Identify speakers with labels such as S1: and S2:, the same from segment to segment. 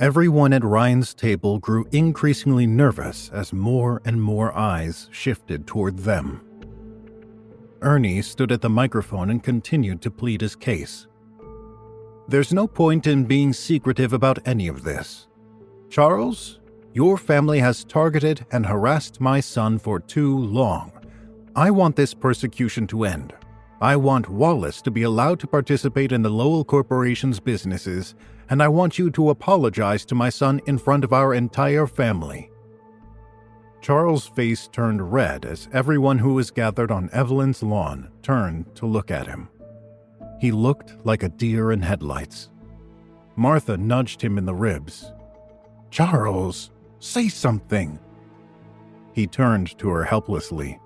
S1: Everyone at Ryan's table grew increasingly nervous as more and more eyes shifted toward them. Ernie stood at the microphone and continued to plead his case. There's no point in being secretive about any of this. Charles, your family has targeted and harassed my son for too long. I want this persecution to end. I want Wallace to be allowed to participate in the Lowell Corporation's businesses, and I want you to apologize to my son in front of our entire family. Charles' face turned red as everyone who was gathered on Evelyn's lawn turned to look at him. He looked like a deer in headlights. Martha nudged him in the ribs. Charles, say something. He turned to her helplessly.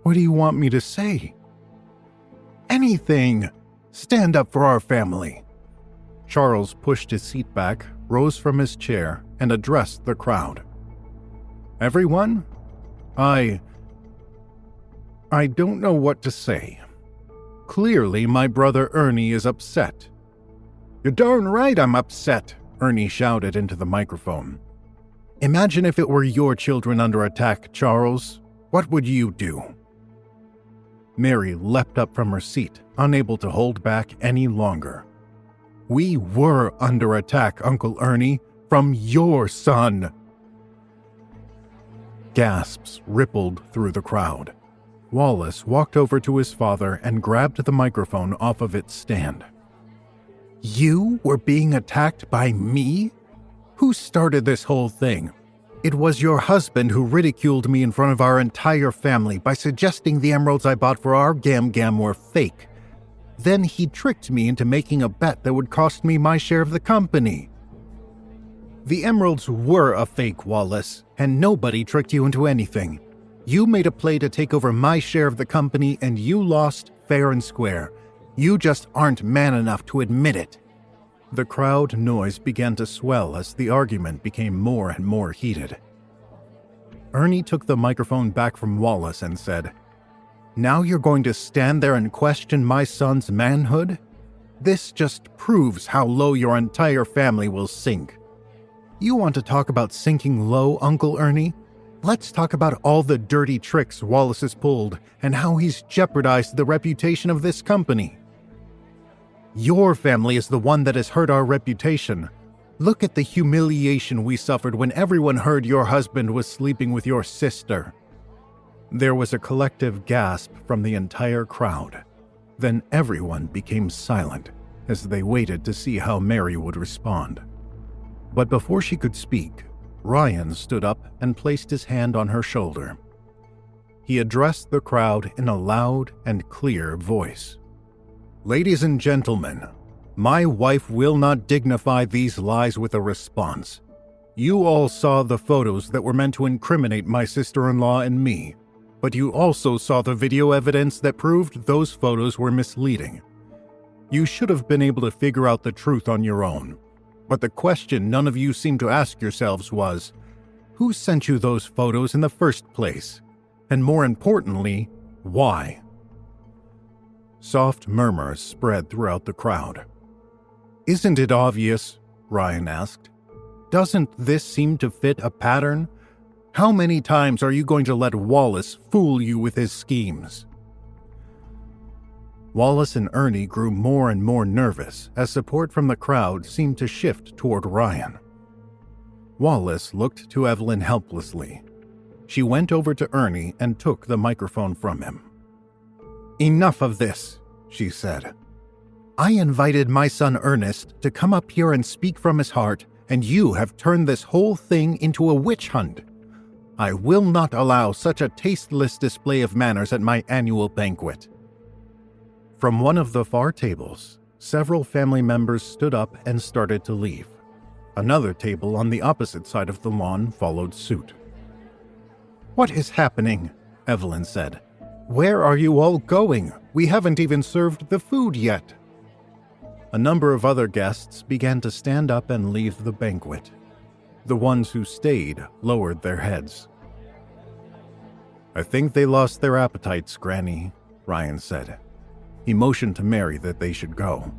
S1: What do you want me to say? Anything. Stand up for our family. Charles pushed his seat back, rose from his chair, and addressed the crowd. Everyone, I don't know what to say. Clearly, my brother Ernie is upset. You're darn right I'm upset, Ernie shouted into the microphone. Imagine if it were your children under attack, Charles. What would you do? Mary leapt up from her seat, unable to hold back any longer. We were under attack, Uncle Ernie, from your son. Gasps rippled through the crowd. Wallace walked over to his father and grabbed the microphone off of its stand. You were being attacked by me? Who started this whole thing? It was your husband who ridiculed me in front of our entire family by suggesting the emeralds I bought for our gam-gam were fake. Then he tricked me into making a bet that would cost me my share of the company. The emeralds were a fake, Wallace, and nobody tricked you into anything. You made a play to take over my share of the company and you lost fair and square. You just aren't man enough to admit it. The crowd noise began to swell as the argument became more and more heated. Ernie took the microphone back from Wallace and said, Now you're going to stand there and question my son's manhood? This just proves how low your entire family will sink. You want to talk about sinking low, Uncle Ernie? Let's talk about all the dirty tricks Wallace has pulled and how he's jeopardized the reputation of this company. Your family is the one that has hurt our reputation. Look at the humiliation we suffered when everyone heard your husband was sleeping with your sister. There was a collective gasp from the entire crowd. Then everyone became silent as they waited to see how Mary would respond. But before she could speak, Ryan stood up and placed his hand on her shoulder. He addressed the crowd in a loud and clear voice. Ladies and gentlemen, my wife will not dignify these lies with a response. You all saw the photos that were meant to incriminate my sister-in-law and me, but you also saw the video evidence that proved those photos were misleading. You should have been able to figure out the truth on your own. But the question none of you seemed to ask yourselves was, who sent you those photos in the first place? And more importantly, why? Soft murmurs spread throughout the crowd. Isn't it obvious? Ryan asked. Doesn't this seem to fit a pattern? How many times are you going to let Wallace fool you with his schemes? Wallace and Ernie grew more and more nervous as support from the crowd seemed to shift toward Ryan. Wallace looked to Evelyn helplessly. She went over to Ernie and took the microphone from him. Enough of this, she said. I invited my son Ernest to come up here and speak from his heart, and you have turned this whole thing into a witch hunt. I will not allow such a tasteless display of manners at my annual banquet. From one of the far tables, several family members stood up and started to leave. Another table on the opposite side of the lawn followed suit. What is happening? Evelyn said. Where are you all going? We haven't even served the food yet. A number of other guests began to stand up and leave the banquet. The ones who stayed lowered their heads. I think they lost their appetites, Granny, Ryan said. He motioned to Mary that they should go.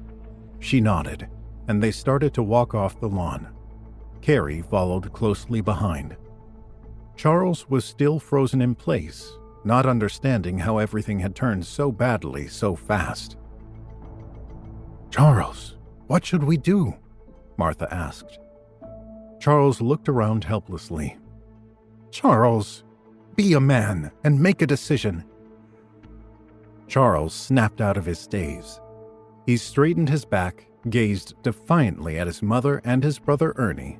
S1: She nodded, and they started to walk off the lawn. Carrie followed closely behind. Charles was still frozen in place, not understanding how everything had turned so badly so fast. "Charles, what should we do?" Martha asked. Charles looked around helplessly. "Charles, be a man and make a decision." Charles snapped out of his daze. He straightened his back, gazed defiantly at his mother and his brother Ernie,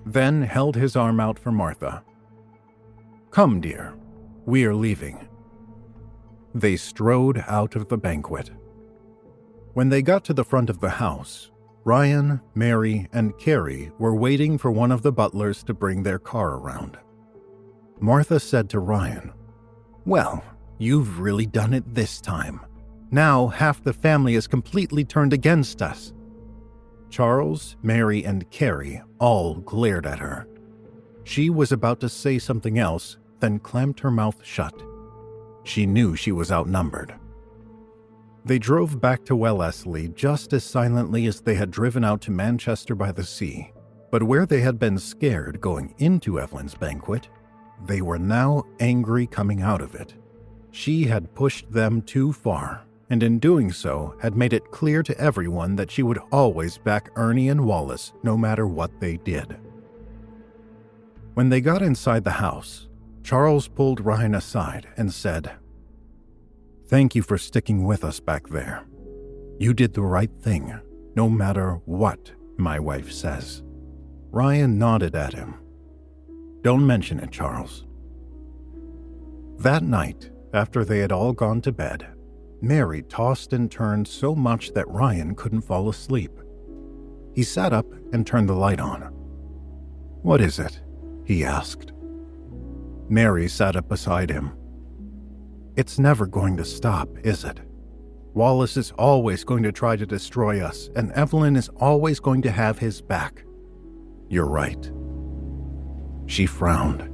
S1: then held his arm out for Martha. "Come, dear, we are leaving." They strode out of the banquet. When they got to the front of the house, Ryan, Mary, and Carrie were waiting for one of the butlers to bring their car around. Martha said to Ryan, "Well, you've really done it this time. Now half the family is completely turned against us." Charles, Mary, and Carrie all glared at her. She was about to say something else, then clamped her mouth shut. She knew she was outnumbered. They drove back to Wellesley just as silently as they had driven out to Manchester by the Sea. But where they had been scared going into Evelyn's banquet, they were now angry coming out of it. She had pushed them too far, and in doing so had made it clear to everyone that she would always back Ernie and Wallace no matter what they did. When they got inside the house, Charles pulled Ryan aside and said, "Thank you for sticking with us back there. You did the right thing, no matter what my wife says." Ryan nodded at him. "Don't mention it, Charles." That night, after they had all gone to bed, Mary tossed and turned so much that Ryan couldn't fall asleep. He sat up and turned the light on. "What is it?" he asked. Mary sat up beside him. "It's never going to stop, is it? Wallace is always going to try to destroy us, and Evelyn is always going to have his back." "You're right." She frowned.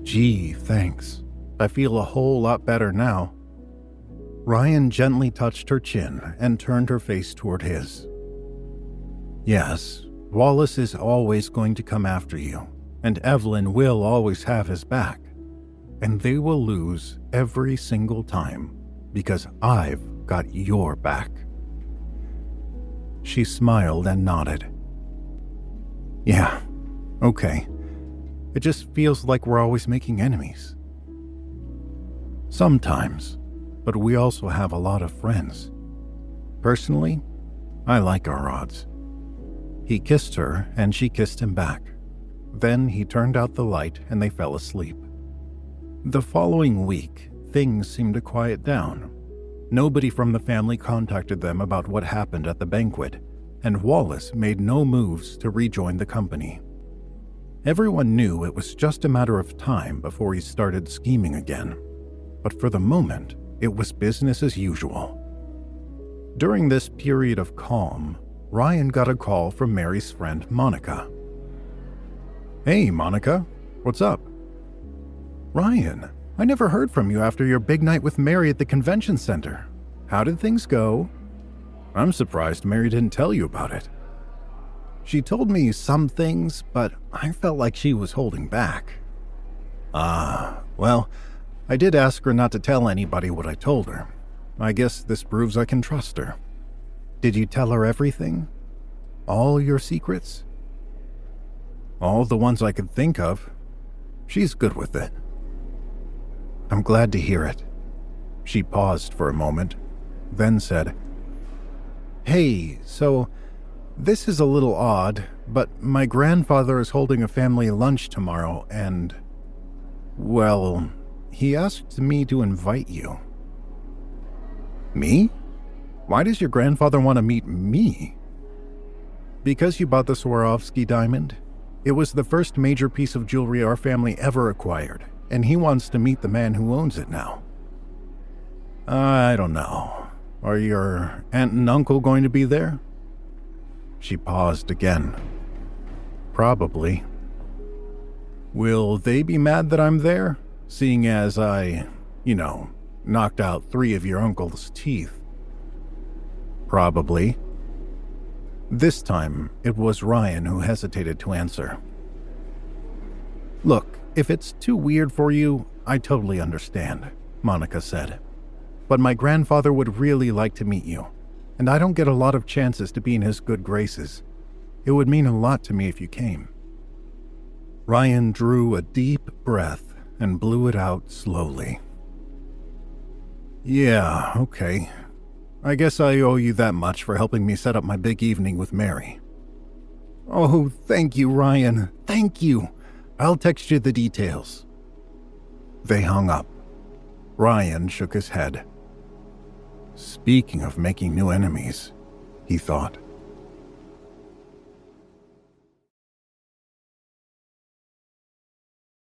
S1: "Gee, thanks. I feel a whole lot better now." Ryan gently touched her chin and turned her face toward his. "Yes, Wallace is always going to come after you, and Evelyn will always have his back. And they will lose every single time, because I've got your back." She smiled and nodded. "Yeah, okay. It just feels like we're always making enemies." "Sometimes, but we also have a lot of friends. Personally, I like our odds." He kissed her and she kissed him back. Then he turned out the light and they fell asleep. The following week, things seemed to quiet down. Nobody from the family contacted them about what happened at the banquet, and Wallace made no moves to rejoin the company. Everyone knew it was just a matter of time before he started scheming again, but for the moment, it was business as usual. During this period of calm, Ryan got a call from Mary's friend Monica. "Hey, Monica, what's up?" "Ryan, I never heard from you after your big night with Mary at the convention center. How did things go?" "I'm surprised Mary didn't tell you about it." "She told me some things, but I felt like she was holding back." Well, I did ask her not to tell anybody what I told her. I guess this proves I can trust her." "Did you tell her everything? All your secrets?" "All the ones I could think of. She's good with it." "I'm glad to hear it." She paused for a moment, then said, "Hey, so this is a little odd, but my grandfather is holding a family lunch tomorrow and, well, he asked me to invite you." "Me? Why does your grandfather want to meet me?" "Because you bought the Swarovski diamond. It was the first major piece of jewelry our family ever acquired, and he wants to meet the man who owns it now." "I don't know. Are your aunt and uncle going to be there?" She paused again. "Probably." "Will they be mad that I'm there, seeing as I, knocked out 3 of your uncle's teeth?" "Probably." This time, it was Ryan who hesitated to answer. "Look, if it's too weird for you, I totally understand," Monica said. "But my grandfather would really like to meet you, and I don't get a lot of chances to be in his good graces. It would mean a lot to me if you came." Ryan drew a deep breath and blew it out slowly. "Yeah, okay. I guess I owe you that much for helping me set up my big evening with Mary." "Oh, thank you, Ryan. Thank you. I'll text you the details." They hung up. Ryan shook his head. Speaking of making new enemies, he thought.